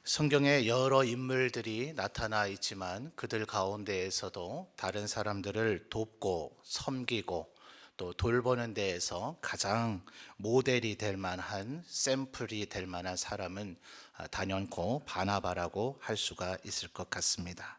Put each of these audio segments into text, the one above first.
성경에 여러 인물들이 나타나 있지만 그들 가운데에서도 다른 사람들을 돕고 섬기고 또 돌보는 데에서 가장 모델이 될 만한, 샘플이 될 만한 사람은 단연코 바나바라고 할 수가 있을 것 같습니다.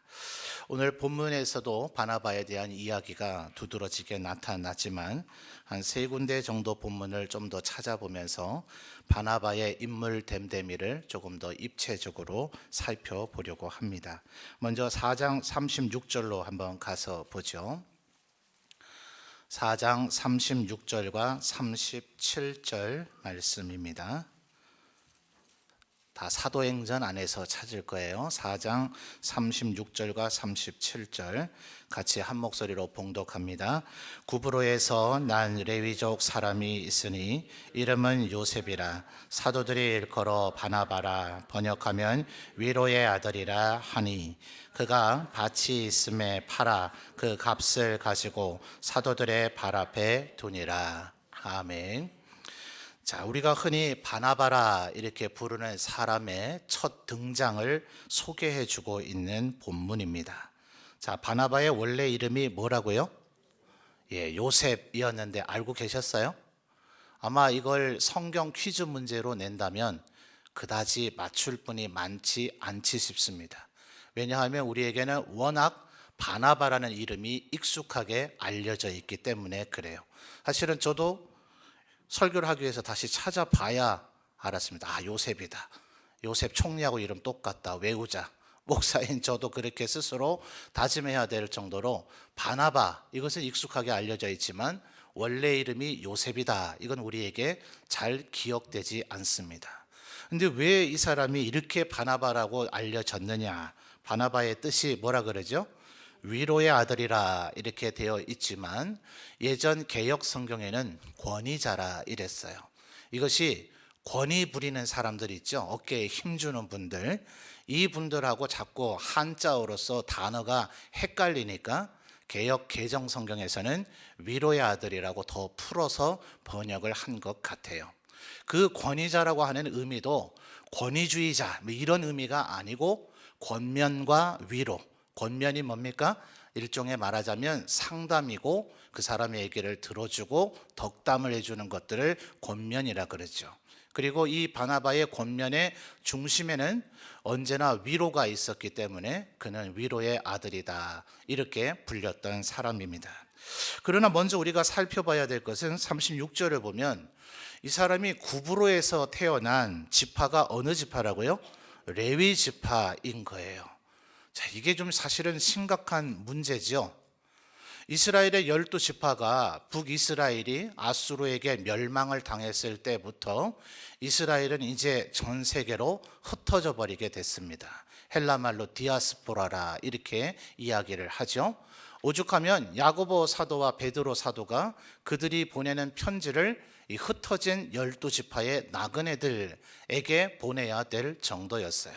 오늘 본문에서도 바나바에 대한 이야기가 두드러지게 나타나지만 한 세 군데 정도 본문을 좀 더 찾아보면서 바나바의 인물 됨됨이를 조금 더 입체적으로 살펴보려고 합니다. 먼저 4장 36절로 한번 가서 보죠. 4장 36절과 37절 말씀입니다. 다 사도행전 안에서 찾을 거예요. 4장 36절과 37절 같이 한 목소리로 봉독합니다. 구브로에서 난 레위족 사람이 있으니 이름은 요셉이라. 사도들이 일컬어 바나바라, 번역하면 위로의 아들이라 하니, 그가 밭이 있음에 팔아 그 값을 가지고 사도들의 발 앞에 두니라. 아멘. 자, 우리가 흔히 바나바라 이렇게 부르는 사람의 첫 등장을 소개해 주고 있는 본문입니다. 자, 바나바의 원래 이름이 뭐라고요? 요셉이었는데 알고 계셨어요? 아마 이걸 성경 퀴즈 문제로 낸다면 그다지 맞출 분이 많지 않지 싶습니다. 왜냐하면 우리에게는 워낙 바나바라는 이름이 익숙하게 알려져 있기 때문에 그래요. 사실은 저도 설교를 하기 위해서 다시 찾아봐야 알았습니다. 요셉이다. 요셉 총리하고 이름 똑같다. 외우자. 목사인 저도 그렇게 스스로 다짐해야 될 정도로 바나바, 이것은 익숙하게 알려져 있지만 원래 이름이 요셉이다. 이건 우리에게 잘 기억되지 않습니다. 근데 왜 이 사람이 이렇게 바나바라고 알려졌느냐? 바나바의 뜻이 뭐라 그러죠? 위로의 아들이라 이렇게 되어 있지만 예전 개역 성경에는 권위자라 이랬어요. 이것이 권위 부리는 사람들 있죠. 어깨에 힘주는 분들, 이 분들하고 자꾸 한자어로서 단어가 헷갈리니까 개역 개정 성경에서는 위로의 아들이라고 더 풀어서 번역을 한 것 같아요. 그 권위자라고 하는 의미도 권위주의자 이런 의미가 아니고 권면과 위로, 권면이 뭡니까? 일종의 말하자면 상담이고 그 사람의 얘기를 들어주고 덕담을 해주는 것들을 권면이라 그러죠. 그리고 이 바나바의 권면의 중심에는 언제나 위로가 있었기 때문에 그는 위로의 아들이다 이렇게 불렸던 사람입니다. 그러나 먼저 우리가 살펴봐야 될 것은 36절을 보면 이 사람이 구브로에서 태어난 지파가 어느 지파라고요? 레위 지파인 거예요. 자, 이게 좀 사실은 심각한 문제죠. 이스라엘의 12지파가 북이스라엘이 아수르에게 멸망을 당했을 때부터 이스라엘은 이제 전 세계로 흩어져 버리게 됐습니다. 헬라말로 디아스포라라 이렇게 이야기를 하죠. 오죽하면 야고보 사도와 베드로 사도가 그들이 보내는 편지를 이 흩어진 12지파의 나그네들에게 보내야 될 정도였어요.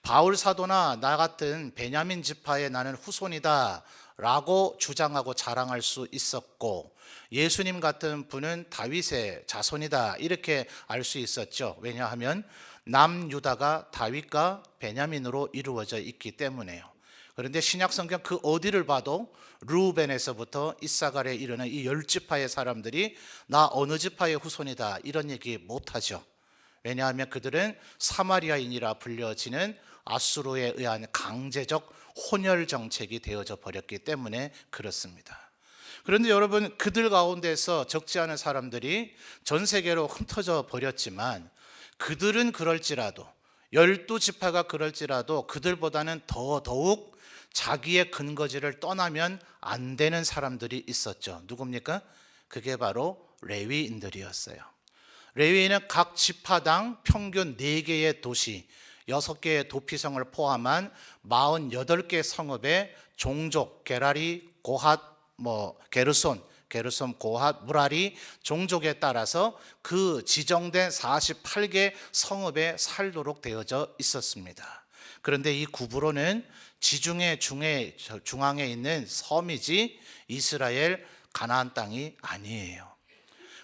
바울 사도나 나 같은 베냐민 지파의 나는 후손이다 라고 주장하고 자랑할 수 있었고, 예수님 같은 분은 다윗의 자손이다 이렇게 알 수 있었죠. 왜냐하면 남유다가 다윗과 베냐민으로 이루어져 있기 때문에요. 그런데 신약성경 그 어디를 봐도 르우벤에서부터 이사갈에 이르는 이 10지파의 사람들이 나 어느 지파의 후손이다 이런 얘기 못하죠. 왜냐하면 그들은 사마리아인이라 불려지는 아수르에 의한 강제적 혼혈 정책이 되어져 버렸기 때문에 그렇습니다. 그런데 여러분, 그들 가운데서 적지 않은 사람들이 전 세계로 흩어져 버렸지만 그들은 그럴지라도 12지파가 그럴지라도 그들보다는 더욱 자기의 근거지를 떠나면 안 되는 사람들이 있었죠. 누굽니까? 그게 바로 레위인들이었어요. 레위인은 각 지파당 평균 4개의 도시, 6개의 도피성을 포함한 48개 성읍의 종족, 게라리, 고핫, 게르손, 고핫, 무라리 종족에 따라서 그 지정된 48개 성읍에 살도록 되어져 있었습니다. 그런데 이 구브로는 지중해 중앙에 있는 섬이지 이스라엘 가나안 땅이 아니에요.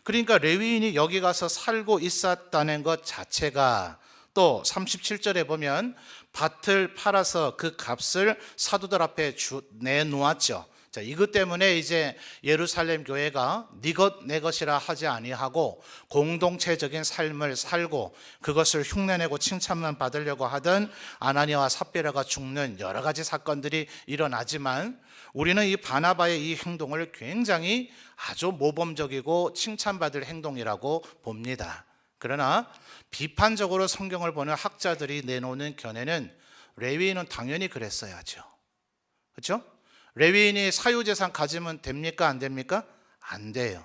그러니까 레위인이 여기 가서 살고 있었다는 것 자체가 또 37절에 보면 밭을 팔아서 그 값을 사도들 앞에 내놓았죠. 자, 이것 때문에 이제 예루살렘 교회가 네 것 내 것이라 하지 아니하고 공동체적인 삶을 살고 그것을 흉내내고 칭찬만 받으려고 하던 아나니아와 삽비라가 죽는 여러 가지 사건들이 일어나지만 우리는 이 바나바의 이 행동을 굉장히 아주 모범적이고 칭찬받을 행동이라고 봅니다. 그러나 비판적으로 성경을 보는 학자들이 내놓는 견해는 레위인은 당연히 그랬어야죠. 그렇죠? 레위인이 사유재산 가지면 됩니까? 안 됩니까? 안 돼요.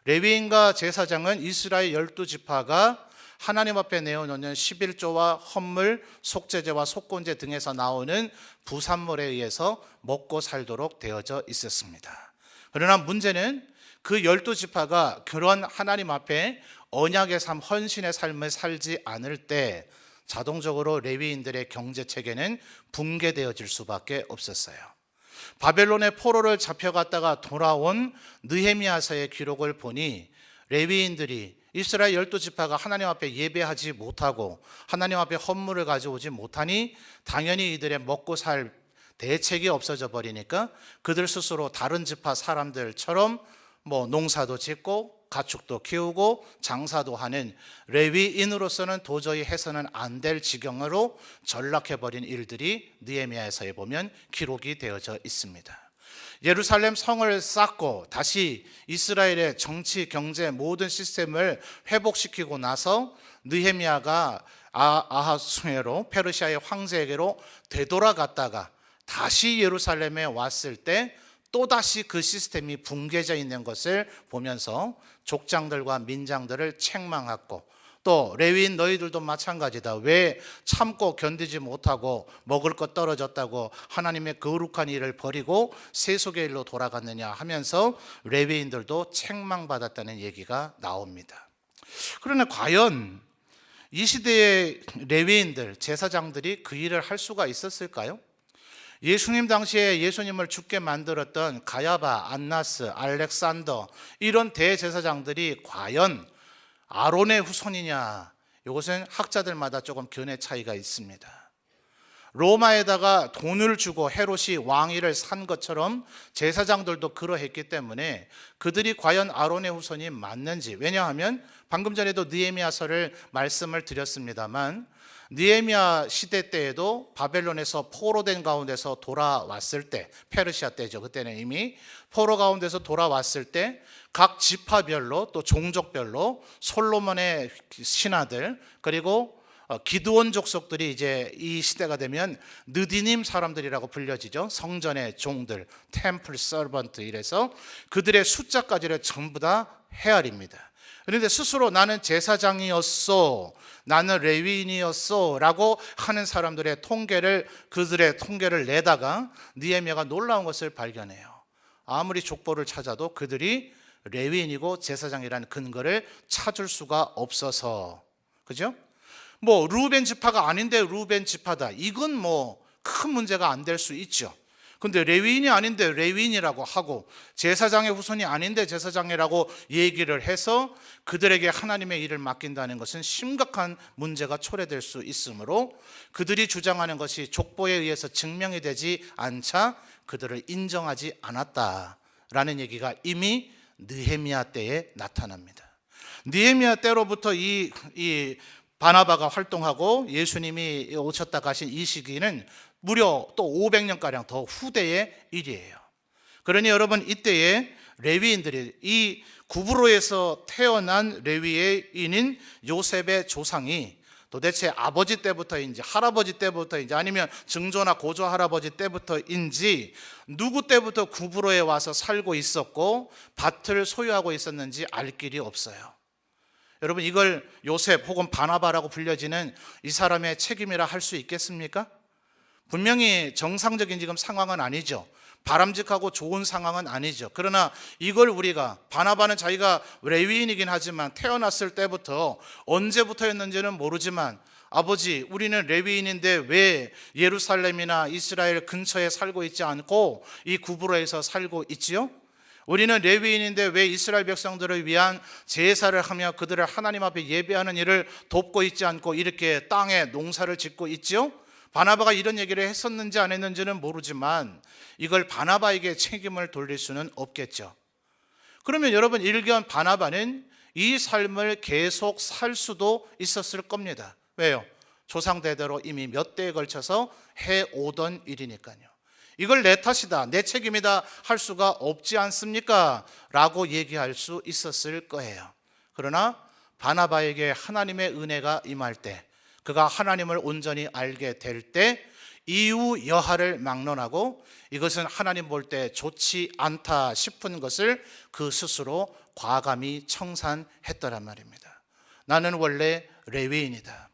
레위인과 제사장은 이스라엘 12지파가 하나님 앞에 내어놓는 11조와 헌물, 속죄제와 속건제 등에서 나오는 부산물에 의해서 먹고 살도록 되어져 있었습니다. 그러나 문제는 그 12지파가 그런 하나님 앞에 언약의 삶, 헌신의 삶을 살지 않을 때 자동적으로 레위인들의 경제체계는 붕괴되어질 수밖에 없었어요. 바벨론의 포로를 잡혀갔다가 돌아온 느헤미야서의 기록을 보니 레위인들이 이스라엘 12지파가 하나님 앞에 예배하지 못하고 하나님 앞에 헌물을 가져오지 못하니 당연히 이들의 먹고 살 대책이 없어져 버리니까 그들 스스로 다른 지파 사람들처럼 농사도 짓고 가축도 키우고 장사도 하는 레위인으로서는 도저히 해서는 안 될 지경으로 전락해버린 일들이 느헤미야서에 보면 기록이 되어져 있습니다. 예루살렘 성을 쌓고 다시 이스라엘의 정치, 경제 모든 시스템을 회복시키고 나서 느헤미야가 아하수에로 페르시아의 황제에게로 되돌아갔다가 다시 예루살렘에 왔을 때 또다시 그 시스템이 붕괴져 있는 것을 보면서 족장들과 민장들을 책망하고 또 레위인 너희들도 마찬가지다. 왜 참고 견디지 못하고 먹을 것 떨어졌다고 하나님의 거룩한 일을 버리고 세속의 일로 돌아갔느냐 하면서 레위인들도 책망받았다는 얘기가 나옵니다. 그러나 과연 이 시대의 레위인들, 제사장들이 그 일을 할 수가 있었을까요? 예수님 당시에 예수님을 죽게 만들었던 가야바, 안나스, 알렉산더 이런 대제사장들이 과연 아론의 후손이냐? 이것은 학자들마다 조금 견해 차이가 있습니다. 로마에다가 돈을 주고 헤롯이 왕위를 산 것처럼 제사장들도 그러했기 때문에 그들이 과연 아론의 후손이 맞는지, 왜냐하면 방금 전에도 느헤미야서를 말씀을 드렸습니다만 느헤미야 시대 때에도 바벨론에서 포로된 가운데서 돌아왔을 때, 페르시아 때죠. 그때는 이미 포로 가운데서 돌아왔을 때 각 지파별로 또 종족별로 솔로몬의 신하들 그리고 기드온 족속들이 이제 이 시대가 되면 느디님 사람들이라고 불려지죠. 성전의 종들, 템플 서번트 이래서 그들의 숫자까지를 전부 다 헤아립니다. 그런데 스스로 나는 제사장이었어, 나는 레위인이었어 라고 하는 사람들의 그들의 통계를 내다가 느헤미야가 놀라운 것을 발견해요. 아무리 족보를 찾아도 그들이 레위인이고 제사장이라는 근거를 찾을 수가 없어서, 그죠? 루벤 지파가 아닌데 루벤 지파다, 이건 큰 문제가 안 될 수 있죠. 근데 레위인이 아닌데 레위인이라고 하고 제사장의 후손이 아닌데 제사장이라고 얘기를 해서 그들에게 하나님의 일을 맡긴다는 것은 심각한 문제가 초래될 수 있으므로 그들이 주장하는 것이 족보에 의해서 증명이 되지 않자 그들을 인정하지 않았다라는 얘기가 이미 느헤미야 때에 나타납니다. 느헤미야 때로부터 이 바나바가 활동하고 예수님이 오셨다 가신 이 시기는 무려 또 500년가량 더 후대의 일이에요. 그러니 여러분, 이때에 레위인들이 이 구브로에서 태어난 레위인인 요셉의 조상이 도대체 아버지 때부터인지 할아버지 때부터인지 아니면 증조나 고조 할아버지 때부터인지 누구 때부터 구브로에 와서 살고 있었고 밭을 소유하고 있었는지 알 길이 없어요. 여러분, 이걸 요셉 혹은 바나바라고 불려지는 이 사람의 책임이라 할 수 있겠습니까? 분명히 정상적인 지금 상황은 아니죠. 바람직하고 좋은 상황은 아니죠. 그러나 이걸 우리가, 바나바는 자기가 레위인이긴 하지만 태어났을 때부터 언제부터였는지는 모르지만 아버지, 우리는 레위인인데 왜 예루살렘이나 이스라엘 근처에 살고 있지 않고 이 구브로에서 살고 있지요? 우리는 레위인인데 왜 이스라엘 백성들을 위한 제사를 하며 그들을 하나님 앞에 예배하는 일을 돕고 있지 않고 이렇게 땅에 농사를 짓고 있지요? 바나바가 이런 얘기를 했었는지 안 했는지는 모르지만 이걸 바나바에게 책임을 돌릴 수는 없겠죠. 그러면 여러분, 일견 바나바는 이 삶을 계속 살 수도 있었을 겁니다. 왜요? 조상대대로 이미 몇 대에 걸쳐서 해오던 일이니까요. 이걸 내 탓이다, 내 책임이다 할 수가 없지 않습니까? 라고 얘기할 수 있었을 거예요. 그러나 바나바에게 하나님의 은혜가 임할 때, 그가 하나님을 온전히 알게 될 때 이유 여하를 막론하고 이것은 하나님 볼 때 좋지 않다 싶은 것을 그 스스로 과감히 청산했더란 말입니다. 나는 원래 레위인이다.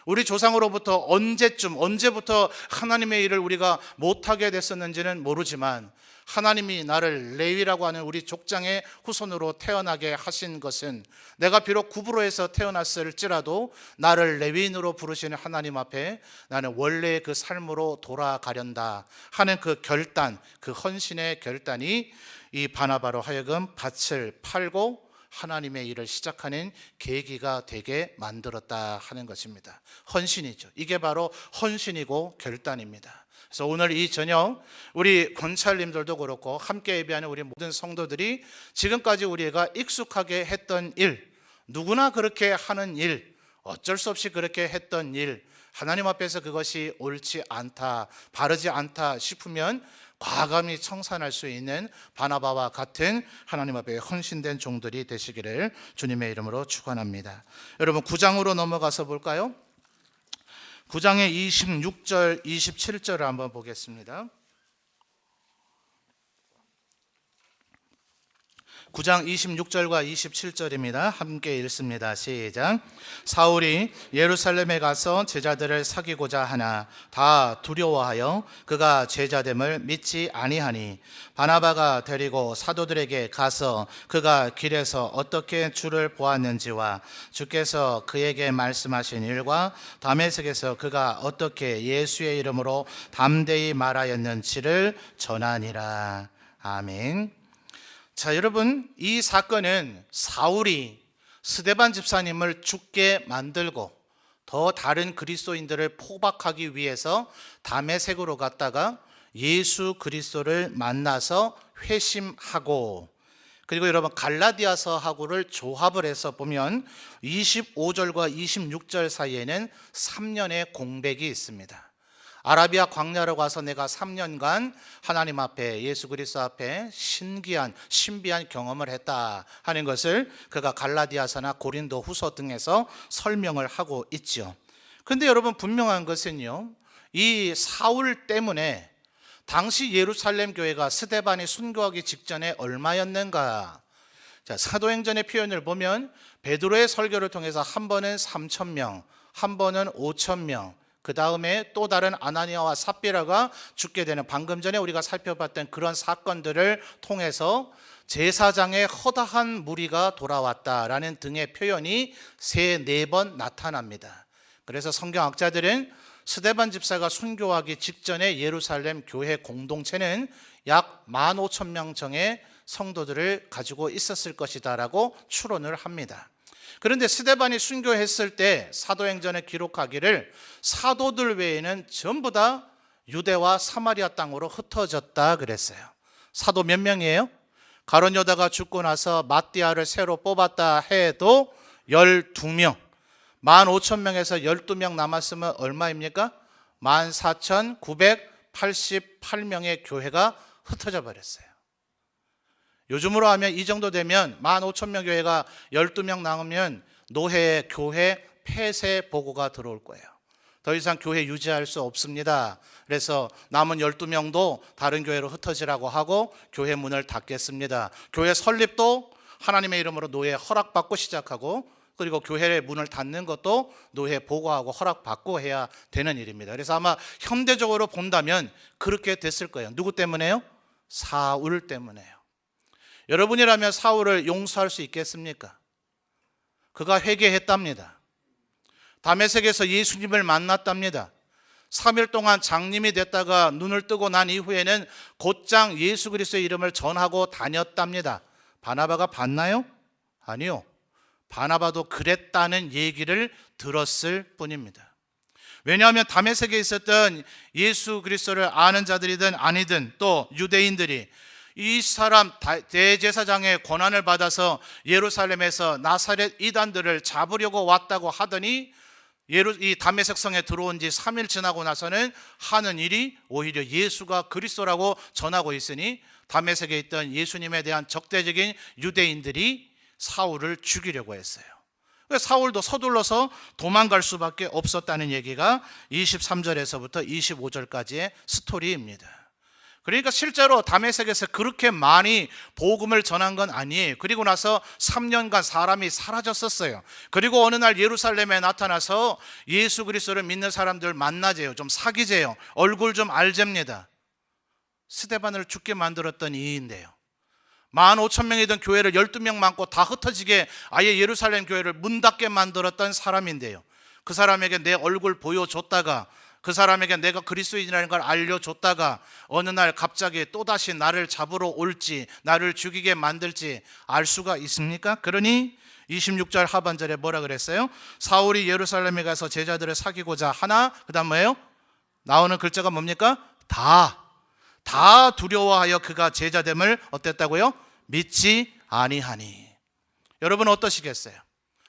우리 조상으로부터 언제부터 하나님의 일을 우리가 못하게 됐었는지는 모르지만 하나님이 나를 레위라고 하는 우리 족장의 후손으로 태어나게 하신 것은 내가 비록 구브로에서 태어났을지라도 나를 레위인으로 부르시는 하나님 앞에 나는 원래의 그 삶으로 돌아가련다 하는 그 결단, 그 헌신의 결단이 이 바나바로 하여금 밭을 팔고 하나님의 일을 시작하는 계기가 되게 만들었다 하는 것입니다. 헌신이죠. 이게 바로 헌신이고 결단입니다. 그래서 오늘 이 저녁 우리 권찰님들도 그렇고 함께 예배하는 우리 모든 성도들이 지금까지 우리가 익숙하게 했던 일, 누구나 그렇게 하는 일, 어쩔 수 없이 그렇게 했던 일, 하나님 앞에서 그것이 옳지 않다, 바르지 않다 싶으면 과감히 청산할 수 있는 바나바와 같은 하나님 앞에 헌신된 종들이 되시기를 주님의 이름으로 축원합니다. 여러분 9장으로 넘어가서 볼까요? 9장의 26절, 27절을 한번 보겠습니다. 9장 26절과 27절입니다. 함께 읽습니다. 시작. 사울이 예루살렘에 가서 제자들을 사귀고자 하나 다 두려워하여 그가 제자됨을 믿지 아니하니 바나바가 데리고 사도들에게 가서 그가 길에서 어떻게 주를 보았는지와 주께서 그에게 말씀하신 일과 다메섹에서 그가 어떻게 예수의 이름으로 담대히 말하였는지를 전하니라. 아멘. 자, 여러분, 이 사건은 사울이 스데반 집사님을 죽게 만들고 더 다른 그리스도인들을 포박하기 위해서 다메섹으로 갔다가 예수 그리스도를 만나서 회심하고, 그리고 여러분 갈라디아서하고를 조합을 해서 보면 25절과 26절 사이에는 3년의 공백이 있습니다. 아라비아 광야로 가서 내가 3년간 하나님 앞에, 예수 그리스도 앞에 신비한 경험을 했다 하는 것을 그가 갈라디아서나 고린도 후서 등에서 설명을 하고 있죠. 그런데 여러분 분명한 것은요, 이 사울 때문에 당시 예루살렘 교회가 스데반이 순교하기 직전에 얼마였는가? 자, 사도행전의 표현을 보면 베드로의 설교를 통해서 한 번은 3,000명, 한 번은 5,000명, 그 다음에 또 다른 아나니아와 삽비라가 죽게 되는, 방금 전에 우리가 살펴봤던 그런 사건들을 통해서 제사장의 허다한 무리가 돌아왔다라는 등의 표현이 3-4번 나타납니다. 그래서 성경학자들은 스데반 집사가 순교하기 직전에 예루살렘 교회 공동체는 약 15,000명 정의 성도들을 가지고 있었을 것이다 라고 추론을 합니다. 그런데 스데반이 순교했을 때 사도행전에 기록하기를 사도들 외에는 전부 다 유대와 사마리아 땅으로 흩어졌다 그랬어요. 사도 몇 명이에요? 가룟 유다가 죽고 나서 마띠아를 새로 뽑았다 해도 12명, 15,000명에서 12명 남았으면 얼마입니까? 14,988명의 교회가 흩어져 버렸어요. 요즘으로 하면 이 정도 되면 15,000명 교회가 12명 남으면 노회 교회 폐쇄 보고가 들어올 거예요. 더 이상 교회 유지할 수 없습니다. 그래서 남은 12명도 다른 교회로 흩어지라고 하고 교회 문을 닫겠습니다. 교회 설립도 하나님의 이름으로 노회 허락받고 시작하고, 그리고 교회의 문을 닫는 것도 노회 보고하고 허락받고 해야 되는 일입니다. 그래서 아마 현대적으로 본다면 그렇게 됐을 거예요. 누구 때문에요? 사울 때문에요. 여러분이라면 사울을 용서할 수 있겠습니까? 그가 회개했답니다. 다메섹에서 예수님을 만났답니다. 3일 동안 장님이 됐다가 눈을 뜨고 난 이후에는 곧장 예수 그리스도의 이름을 전하고 다녔답니다. 바나바가 봤나요? 아니요. 바나바도 그랬다는 얘기를 들었을 뿐입니다. 왜냐하면 다메섹에 있었던 예수 그리스도를 아는 자들이든 아니든 또 유대인들이 이 사람 대제사장의 권한을 받아서 예루살렘에서 나사렛 이단들을 잡으려고 왔다고 하더니 이 다메섹 성에 들어온 지 3일 지나고 나서는 하는 일이 오히려 예수가 그리스도라고 전하고 있으니 다메섹에 있던 예수님에 대한 적대적인 유대인들이 사울을 죽이려고 했어요. 사울도 서둘러서 도망갈 수밖에 없었다는 얘기가 23절에서부터 25절까지의 스토리입니다. 그러니까 실제로 다메섹에서 그렇게 많이 복음을 전한 건 아니에요. 그리고 나서 3년간 사람이 사라졌었어요. 그리고 어느 날 예루살렘에 나타나서 예수 그리스도를 믿는 사람들 만나재요. 좀 사귀재요. 얼굴 좀 알잽니다. 스데반을 죽게 만들었던 이인데요. 15,000명이던 교회를 12명 많고 다 흩어지게 아예 예루살렘 교회를 문 닫게 만들었던 사람인데요. 그 사람에게 내 얼굴 보여줬다가 그 사람에게 내가 그리스도인이라는 걸 알려줬다가 어느 날 갑자기 또다시 나를 잡으러 올지 나를 죽이게 만들지 알 수가 있습니까? 그러니 26절 하반절에 뭐라 그랬어요? 사울이 예루살렘에 가서 제자들을 사귀고자 하나 그 다음 뭐예요? 나오는 글자가 뭡니까? 다 두려워하여 그가 제자됨을 어땠다고요? 믿지 아니하니. 여러분 어떠시겠어요?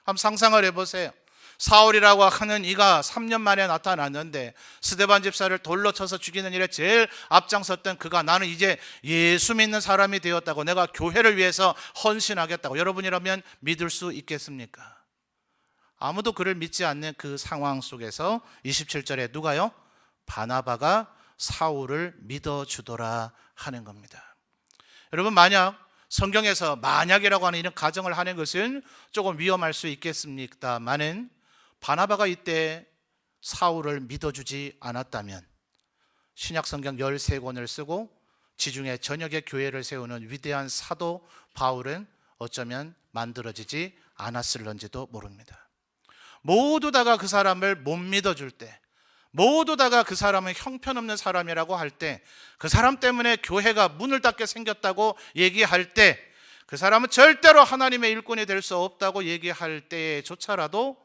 한번 상상을 해보세요. 사울이라고 하는 이가 3년 만에 나타났는데 스데반 집사를 돌로 쳐서 죽이는 일에 제일 앞장섰던 그가 나는 이제 예수 믿는 사람이 되었다고 내가 교회를 위해서 헌신하겠다고 여러분이라면 믿을 수 있겠습니까? 아무도 그를 믿지 않는 그 상황 속에서 27절에 누가요? 바나바가 사울을 믿어주더라 하는 겁니다. 여러분 만약 성경에서 만약이라고 하는 이런 가정을 하는 것은 조금 위험할 수 있겠습니다만은 바나바가 이때 사울을 믿어주지 않았다면 신약 성경 13권을 쓰고 지중해 전역의 교회를 세우는 위대한 사도 바울은 어쩌면 만들어지지 않았을런지도 모릅니다. 모두 다가 그 사람을 못 믿어줄 때 모두 다가 그 사람은 형편없는 사람이라고 할 때 그 사람 때문에 교회가 문을 닫게 생겼다고 얘기할 때 그 사람은 절대로 하나님의 일꾼이 될 수 없다고 얘기할 때조차라도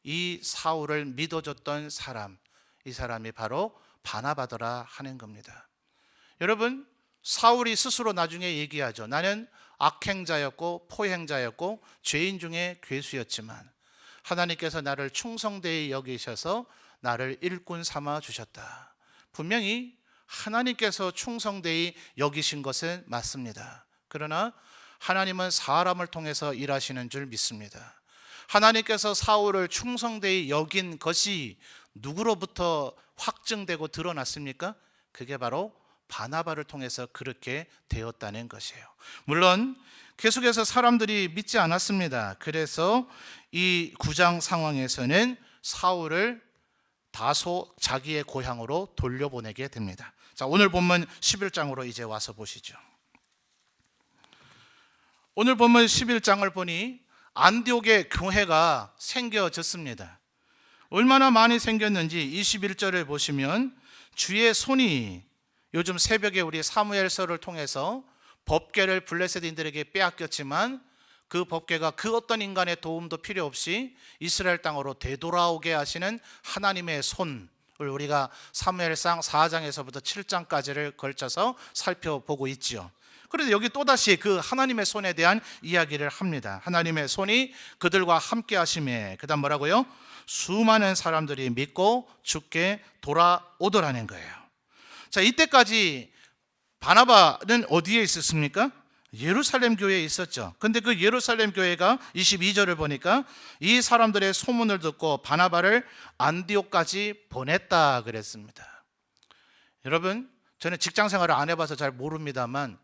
이 사울을 믿어줬던 사람, 이 사람이 바로 바나바더라 하는 겁니다. 여러분 사울이 스스로 나중에 얘기하죠. 나는 악행자였고 포행자였고 죄인 중에 괴수였지만 하나님께서 나를 충성되이 여기셔서 나를 일꾼 삼아 주셨다. 분명히 하나님께서 충성되이 여기신 것은 맞습니다. 그러나 하나님은 사람을 통해서 일하시는 줄 믿습니다. 하나님께서 사울을 충성되이 여긴 것이 누구로부터 확증되고 드러났습니까? 그게 바로 바나바를 통해서 그렇게 되었다는 것이에요. 물론 계속해서 사람들이 믿지 않았습니다. 그래서 이 9장 상황에서는 사울을 다소 자기의 고향으로 돌려보내게 됩니다. 자, 오늘 본문 11장으로 이제 와서 보시죠. 오늘 본문 11장을 보니 안디옥의 교회가 생겨졌습니다. 얼마나 많이 생겼는지 21절을 보시면 주의 손이 요즘 새벽에 우리 사무엘서를 통해서 법궤를 블레셋인들에게 빼앗겼지만 그 법궤가 그 어떤 인간의 도움도 필요 없이 이스라엘 땅으로 되돌아오게 하시는 하나님의 손을 우리가 사무엘상 4장에서부터 7장까지를 걸쳐서 살펴보고 있지요. 그래서 여기 또다시 그 하나님의 손에 대한 이야기를 합니다. 하나님의 손이 그들과 함께 하심에 그 다음 뭐라고요? 수많은 사람들이 믿고 주께 돌아오더라는 거예요. 자, 이때까지 바나바는 어디에 있었습니까? 예루살렘 교회에 있었죠. 근데 그 예루살렘 교회가 22절을 보니까 이 사람들의 소문을 듣고 바나바를 안디옥까지 보냈다 그랬습니다. 여러분, 저는 직장 생활을 안 해봐서 잘 모릅니다만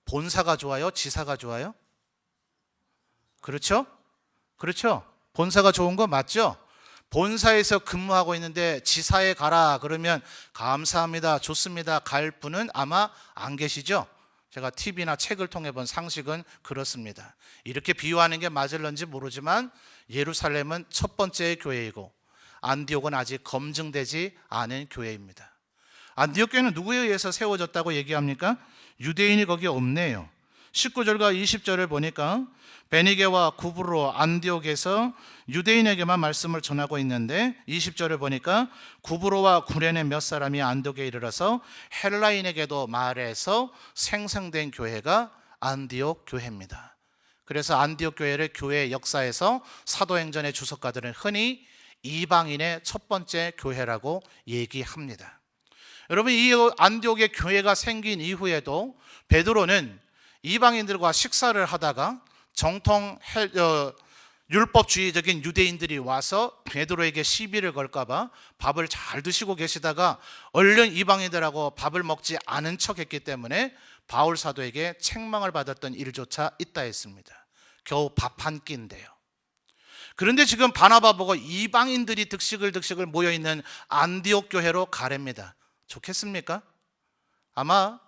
본사가 좋아요? 지사가 좋아요? 그렇죠? 그렇죠? 본사가 좋은 거 맞죠? 본사에서 근무하고 있는데 지사에 가라 그러면 감사합니다, 좋습니다 갈 분은 아마 안 계시죠? 제가 TV나 책을 통해 본 상식은 그렇습니다. 이렇게 비유하는 게 맞을런지 모르지만 예루살렘은 첫 번째 교회이고 안디옥은 아직 검증되지 않은 교회입니다. 안디옥 교회는 누구에 의해서 세워졌다고 얘기합니까? 유대인이 거기에 없네요. 19절과 20절을 보니까 베니게와 구브로 안디옥에서 유대인에게만 말씀을 전하고 있는데 20절을 보니까 구브로와 구레네 몇 사람이 안디옥에 이르러서 헬라인에게도 말해서 생성된 교회가 안디옥 교회입니다. 그래서 안디옥 교회를 교회 역사에서 사도행전의 주석가들은 흔히 이방인의 첫 번째 교회라고 얘기합니다. 여러분, 이 안디옥의 교회가 생긴 이후에도 베드로는 이방인들과 식사를 하다가 정통 율법주의적인 유대인들이 와서 베드로에게 시비를 걸까봐 밥을 잘 드시고 계시다가 얼른 이방인들하고 밥을 먹지 않은 척했기 때문에 바울 사도에게 책망을 받았던 일조차 있다 했습니다. 겨우 밥 한 끼인데요. 그런데 지금 바나바 보고 이방인들이 득식을 모여있는 안디옥 교회로 가랍니다. 좋겠습니까? 아마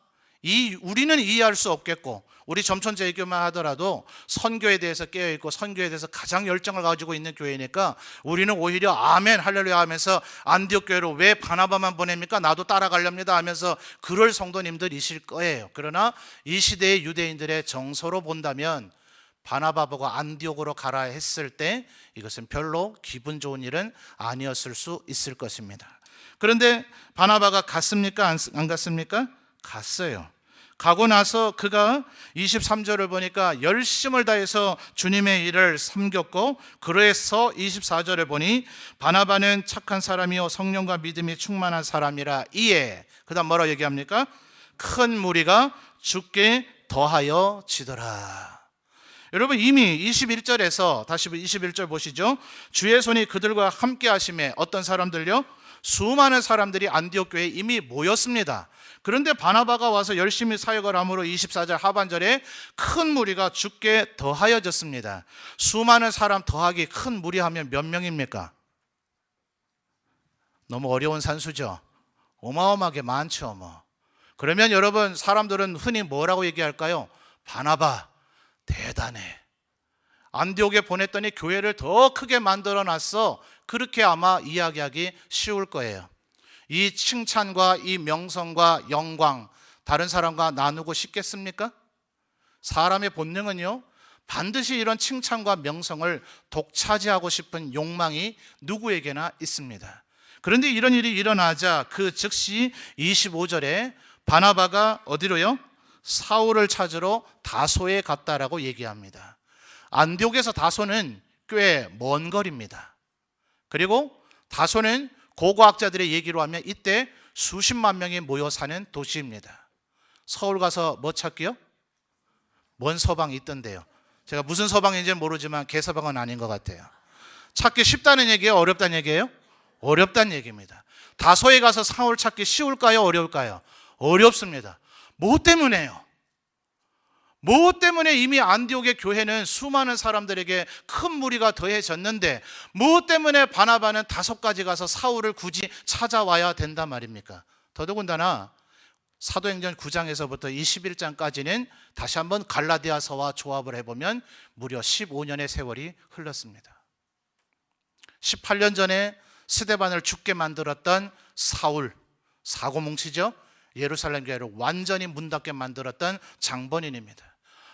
우리는 이해할 수 없겠고, 우리 점천제교만 하더라도 선교에 대해서 깨어있고 선교에 대해서 가장 열정을 가지고 있는 교회니까 우리는 오히려 아멘 할렐루야 하면서 안디옥 교회로 왜 바나바만 보냅니까? 나도 따라가렵니다 하면서 그럴 성도님들이실 거예요. 그러나 이 시대의 유대인들의 정서로 본다면 바나바 보고 안디옥으로 가라 했을 때 이것은 별로 기분 좋은 일은 아니었을 수 있을 것입니다. 그런데 바나바가 갔습니까? 안 갔습니까? 갔어요. 가고 나서 그가 23절을 보니까 열심을 다해서 주님의 일을 섬겼고, 그래서 24절을 보니 바나바는 착한 사람이요 성령과 믿음이 충만한 사람이라 이에, 그 다음 뭐라고 얘기합니까? 큰 무리가 주께 더하여 지더라. 여러분, 이미 21절에서 다시 21절 보시죠. 주의 손이 그들과 함께 하심에 어떤 사람들요? 수많은 사람들이 안디옥 교회에 이미 모였습니다. 그런데 바나바가 와서 열심히 사역을 함으로 24절 하반절에 큰 무리가 주께 더하여졌습니다. 수많은 사람 더하기 큰 무리 하면 몇 명입니까? 너무 어려운 산수죠. 어마어마하게 많죠. 그러면 여러분, 사람들은 흔히 뭐라고 얘기할까요? 바나바 대단해, 안디옥에 보냈더니 교회를 더 크게 만들어놨어, 그렇게 아마 이야기하기 쉬울 거예요. 이 칭찬과 이 명성과 영광 다른 사람과 나누고 싶겠습니까? 사람의 본능은요, 반드시 이런 칭찬과 명성을 독차지하고 싶은 욕망이 누구에게나 있습니다. 그런데 이런 일이 일어나자 그 즉시 25절에 바나바가 어디로요? 사울을 찾으러 다소에 갔다라고 얘기합니다. 안디옥에서 다소는 꽤 먼 거리입니다. 그리고 다소는 고고학자들의 얘기로 하면 이때 수십만 명이 모여 사는 도시입니다. 서울 가서 뭐 찾기요? 먼 서방이 있던데요. 제가 무슨 서방인지는 모르지만 개서방은 아닌 것 같아요. 찾기 쉽다는 얘기예요? 어렵다는 얘기예요? 어렵다는 얘기입니다. 다소에 가서 사울 찾기 쉬울까요? 어려울까요? 어렵습니다. 뭐 때문에요? 뭐 때문에 이미 안디옥의 교회는 수많은 사람들에게 큰 무리가 더해졌는데 뭐 때문에 바나바는 다소까지 가서 사울을 굳이 찾아와야 된단 말입니까? 더더군다나 사도행전 9장에서부터 21장까지는 다시 한번 갈라디아서와 조합을 해보면 무려 15년의 세월이 흘렀습니다. 18년 전에 스데반을 죽게 만들었던 사울, 사고뭉치죠. 예루살렘 교회를 완전히 문 닫게 만들었던 장본인입니다.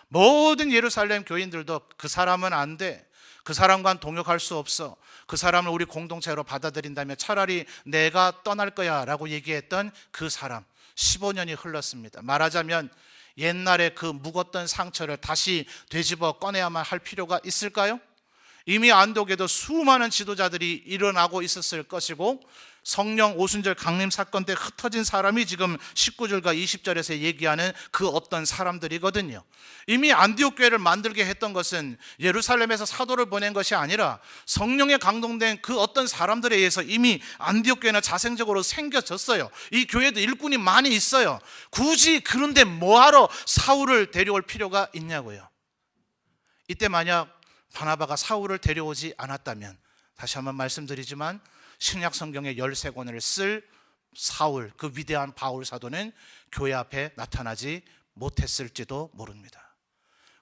모든 예루살렘 교인들도 그 사람은 안 돼, 그 사람과는 동역할 수 없어, 그 사람을 우리 공동체로 받아들인다면 차라리 내가 떠날 거야 라고 얘기했던 그 사람, 15년이 흘렀습니다. 말하자면 옛날에 그 묵었던 상처를 다시 되짚어 꺼내야만 할 필요가 있을까요? 이미 안독에도 수많은 지도자들이 일어나고 있었을 것이고, 성령 오순절 강림 사건 때 흩어진 사람이 지금 19절과 20절에서 얘기하는 그 어떤 사람들이거든요. 이미 안디옥 교회를 만들게 했던 것은 예루살렘에서 사도를 보낸 것이 아니라 성령에 감동된 그 어떤 사람들에 의해서 이미 안디옥 교회는 자생적으로 생겨졌어요. 이 교회도 일꾼이 많이 있어요. 굳이 그런데 뭐하러 사울을 데려올 필요가 있냐고요. 이때 만약 바나바가 사울을 데려오지 않았다면, 다시 한번 말씀드리지만 신약 성경의 13권을 쓸 사울, 그 위대한 바울 사도는 교회 앞에 나타나지 못했을지도 모릅니다.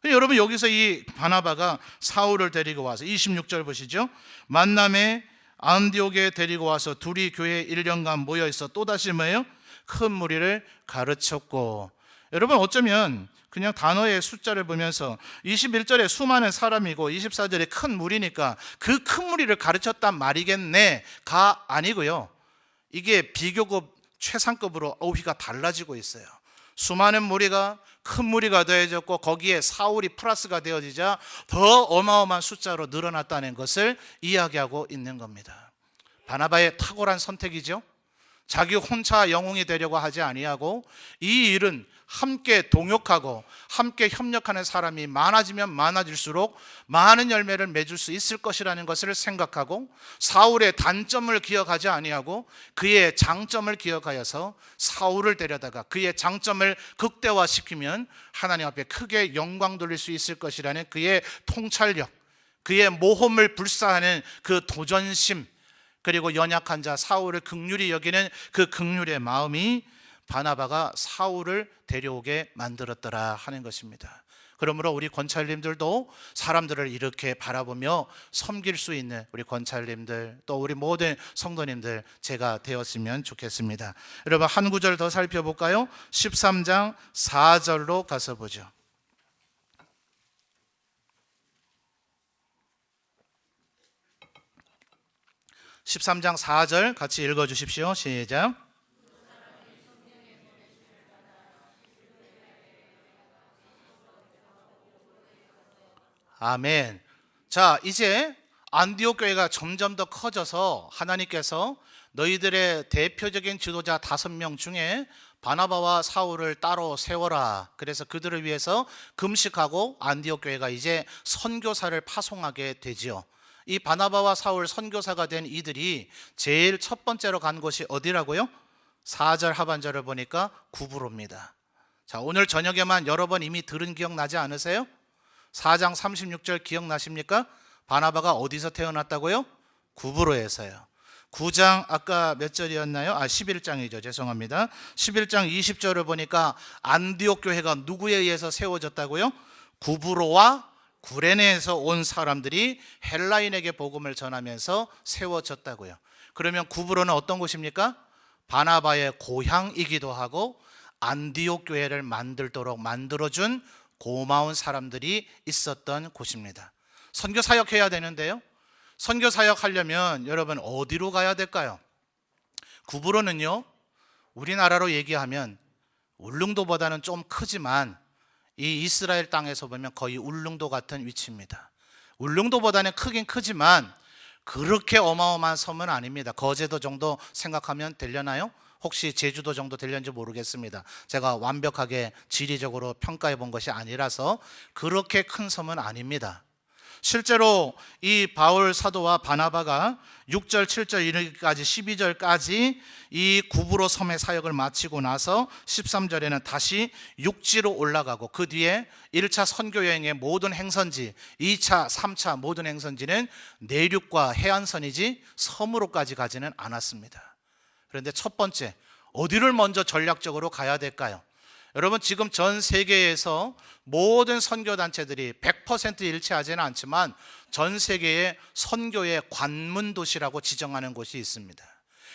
여러분, 여기서 이 바나바가 사울을 데리고 와서 26절 보시죠. 만남에 안디옥에 데리고 와서 둘이 교회에 1년간 모여있어 또다시 뭐예요? 큰 무리를 가르쳤고. 여러분, 어쩌면 그냥 단어의 숫자를 보면서 21절에 수많은 사람이고 24절에 큰 무리니까 그 큰 무리를 가르쳤단 말이겠네가 아니고요, 이게 비교급 최상급으로 어휘가 달라지고 있어요. 수많은 무리가 큰 무리가 더해졌고 거기에 사울이 플러스가 되어지자 더 어마어마한 숫자로 늘어났다는 것을 이야기하고 있는 겁니다. 바나바의 탁월한 선택이죠. 자기 혼자 영웅이 되려고 하지 아니하고 이 일은 함께 동역하고 함께 협력하는 사람이 많아지면 많아질수록 많은 열매를 맺을 수 있을 것이라는 것을 생각하고 사울의 단점을 기억하지 아니하고 그의 장점을 기억하여서 사울을 데려다가 그의 장점을 극대화시키면 하나님 앞에 크게 영광 돌릴 수 있을 것이라는 그의 통찰력, 그의 모험을 불사하는 그 도전심, 그리고 연약한 자 사울을 긍휼히 여기는 그 긍휼의 마음이 바나바가 사울을 데려오게 만들었더라 하는 것입니다. 그러므로 우리 권찰님들도 사람들을 이렇게 바라보며 섬길 수 있는 우리 권찰님들, 또 우리 모든 성도님들 제가 되었으면 좋겠습니다. 여러분, 한 구절 더 살펴볼까요? 13장 4절로 가서 보죠. 13장 4절 같이 읽어주십시오. 시작. 아멘. 자, 이제 안디옥 교회가 점점 더 커져서 하나님께서 너희들의 대표적인 지도자 5명 중에 바나바와 사울을 따로 세워라. 그래서 그들을 위해서 금식하고 안디옥 교회가 이제 선교사를 파송하게 되지요. 이 바나바와 사울 선교사가 된 이들이 제일 첫 번째로 간 곳이 어디라고요? 4절 하반절을 보니까 구브로입니다. 자, 오늘 저녁에만 여러 번 이미 들은 기억 나지 않으세요? 4장 36절 기억나십니까? 바나바가 어디서 태어났다고요? 구브로에서요. 9장 아까 몇 절이었나요? 11장이죠. 죄송합니다. 11장 20절을 보니까 안디옥 교회가 누구에 의해서 세워졌다고요? 구브로와 구레네에서 온 사람들이 헬라인에게 복음을 전하면서 세워졌다고요. 그러면 구브로는 어떤 곳입니까? 바나바의 고향이기도 하고 안디옥 교회를 만들도록 만들어준 고마운 사람들이 있었던 곳입니다. 선교 사역해야 되는데요, 선교 사역하려면 여러분 어디로 가야 될까요? 구브로는요, 우리나라로 얘기하면 울릉도보다는 좀 크지만 이 이스라엘 땅에서 보면 거의 울릉도 같은 위치입니다. 울릉도보다는 크긴 크지만 그렇게 어마어마한 섬은 아닙니다. 거제도 정도 생각하면 되려나요? 혹시 제주도 정도 되려는지 모르겠습니다. 제가 완벽하게 지리적으로 평가해 본 것이 아니라서 그렇게 큰 섬은 아닙니다. 실제로 이 바울 사도와 바나바가 6절, 7절 이르기까지 12절까지 이 구브로 섬의 사역을 마치고 나서 13절에는 다시 육지로 올라가고 그 뒤에 1차 선교 여행의 모든 행선지, 2차, 3차 모든 행선지는 내륙과 해안선이지 섬으로까지 가지는 않았습니다. 그런데 첫 번째, 어디를 먼저 전략적으로 가야 될까요? 여러분, 지금 전 세계에서 모든 선교단체들이 100% 일치하지는 않지만 전 세계의 선교의 관문 도시라고 지정하는 곳이 있습니다.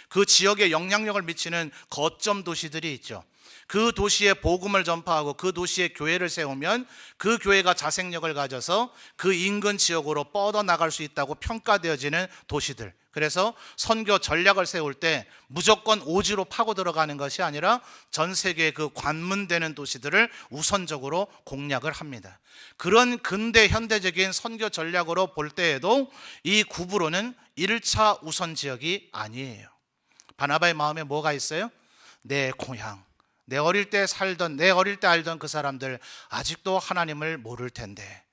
그 지역에 영향력을 미치는 거점 도시들이 있죠. 그 도시에 복음을 전파하고 그 도시에 교회를 세우면 그 교회가 자생력을 가져서 그 인근 지역으로 뻗어나갈 수 있다고 평가되어지는 도시들. 그래서 선교 전략을 세울 때 무조건 오지로 파고 들어가는 것이 아니라 전 세계의 그 관문되는 도시들을 우선적으로 공략을 합니다. 그런 근대 현대적인 선교 전략으로 볼 때에도 이 구브로는 1차 우선 지역이 아니에요. 바나바의 마음에 뭐가 있어요? 내 고향, 내 어릴 때 살던, 내 어릴 때 알던 그 사람들 아직도 하나님을 모를 텐데,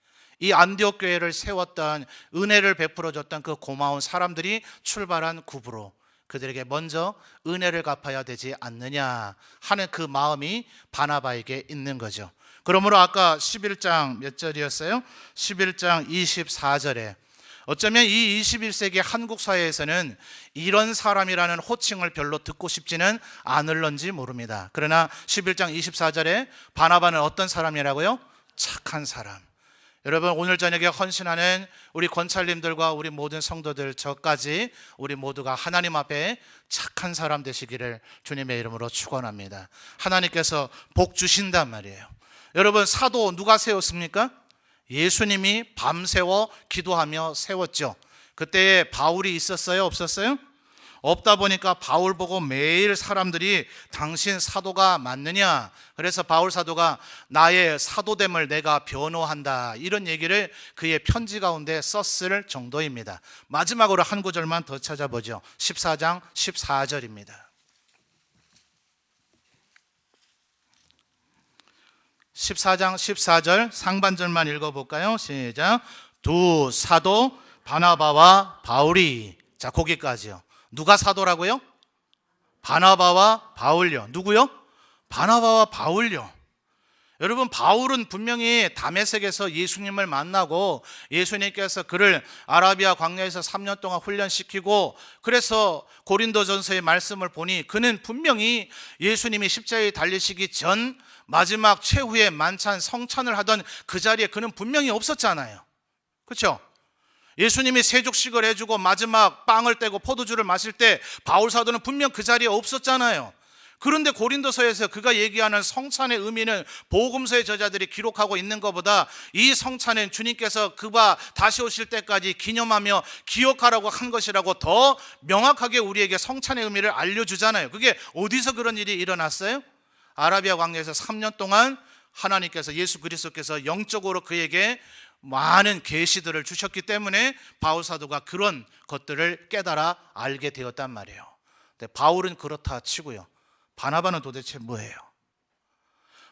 이 안디옥 교회를 세웠던, 은혜를 베풀어줬던 그 고마운 사람들이 출발한 구브로, 그들에게 먼저 은혜를 갚아야 되지 않느냐 하는 그 마음이 바나바에게 있는 거죠. 그러므로 아까 11장 몇 절이었어요? 11장 24절에 어쩌면 이 21세기 한국 사회에서는 이런 사람이라는 호칭을 별로 듣고 싶지는 않을런지 모릅니다. 그러나 11장 24절에 바나바는 어떤 사람이라고요? 착한 사람. 여러분, 오늘 저녁에 헌신하는 우리 권찰님들과 우리 모든 성도들, 저까지 우리 모두가 하나님 앞에 착한 사람 되시기를 주님의 이름으로 축원합니다. 하나님께서 복 주신단 말이에요. 여러분, 사도 누가 세웠습니까? 예수님이 밤새워 기도하며 세웠죠. 그때에 바울이 있었어요? 없었어요? 없다 보니까 바울 보고 매일 사람들이 당신 사도가 맞느냐? 그래서 바울 사도가 나의 사도됨을 내가 변호한다, 이런 얘기를 그의 편지 가운데 썼을 정도입니다. 마지막으로 한 구절만 더 찾아보죠. 14장 14절입니다. 14장 14절 상반절만 읽어볼까요? 시작. 두 사도 바나바와 바울이. 자, 거기까지요. 누가 사도라고요? 바나바와 바울요. 누구요? 바나바와 바울요. 여러분, 바울은 분명히 다메섹에서 예수님을 만나고 예수님께서 그를 아라비아 광야에서 3년 동안 훈련시키고, 그래서 고린도전서의 말씀을 보니 그는 분명히 예수님이 십자가에 달리시기 전 마지막 최후의 만찬 성찬을 하던 그 자리에 그는 분명히 없었잖아요. 그렇죠? 예수님이 세족식을 해주고 마지막 빵을 떼고 포도주를 마실 때 바울 사도는 분명 그 자리에 없었잖아요. 그런데 고린도서에서 그가 얘기하는 성찬의 의미는 복음서의 저자들이 기록하고 있는 것보다 이 성찬은 주님께서 그가 다시 오실 때까지 기념하며 기억하라고 한 것이라고 더 명확하게 우리에게 성찬의 의미를 알려주잖아요. 그게 어디서 그런 일이 일어났어요? 아라비아 광야에서 3년 동안 하나님께서, 예수 그리스도께서 영적으로 그에게 많은 계시들을 주셨기 때문에 바울 사도가 그런 것들을 깨달아 알게 되었단 말이에요. 근데 바울은 그렇다 치고요, 바나바는 도대체 뭐예요?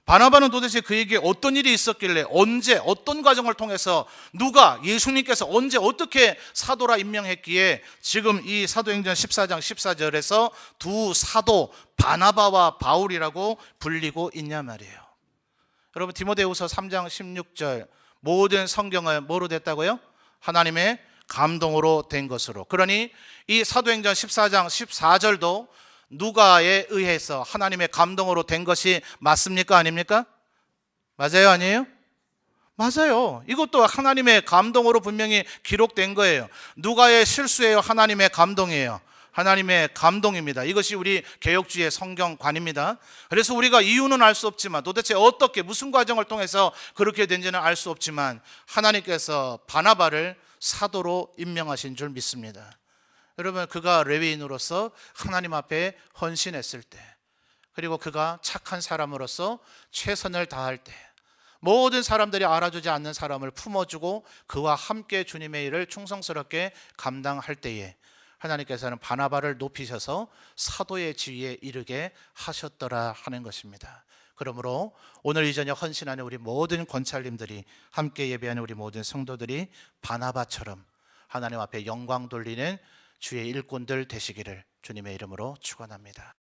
바나바는 도대체 그에게 어떤 일이 있었길래, 언제, 어떤 과정을 통해서, 누가, 예수님께서 언제 어떻게 사도라 임명했기에 지금 이 사도행전 14장 14절에서 두 사도 바나바와 바울이라고 불리고 있냐 말이에요. 여러분, 디모데후서 3장 16절, 모든 성경은 뭐로 됐다고요? 하나님의 감동으로 된 것으로. 그러니 이 사도행전 14장 14절도 누가에 의해서 하나님의 감동으로 된 것이 맞습니까? 아닙니까? 맞아요? 아니에요? 맞아요. 이것도 하나님의 감동으로 분명히 기록된 거예요. 누가의 실수예요? 하나님의 감동이에요? 하나님의 감동입니다. 이것이 우리 개혁주의 성경관입니다. 그래서 우리가 이유는 알 수 없지만, 도대체 어떻게, 무슨 과정을 통해서 그렇게 된지는 알 수 없지만, 하나님께서 바나바를 사도로 임명하신 줄 믿습니다. 여러분, 그가 레위인으로서 하나님 앞에 헌신했을 때, 그리고 그가 착한 사람으로서 최선을 다할 때, 모든 사람들이 알아주지 않는 사람을 품어주고 그와 함께 주님의 일을 충성스럽게 감당할 때에 하나님께서는 바나바를 높이셔서 사도의 지위에 이르게 하셨더라 하는 것입니다. 그러므로 오늘 이 저녁 헌신하는 우리 모든 권찰님들이, 함께 예배하는 우리 모든 성도들이 바나바처럼 하나님 앞에 영광 돌리는 주의 일꾼들 되시기를 주님의 이름으로 축원합니다.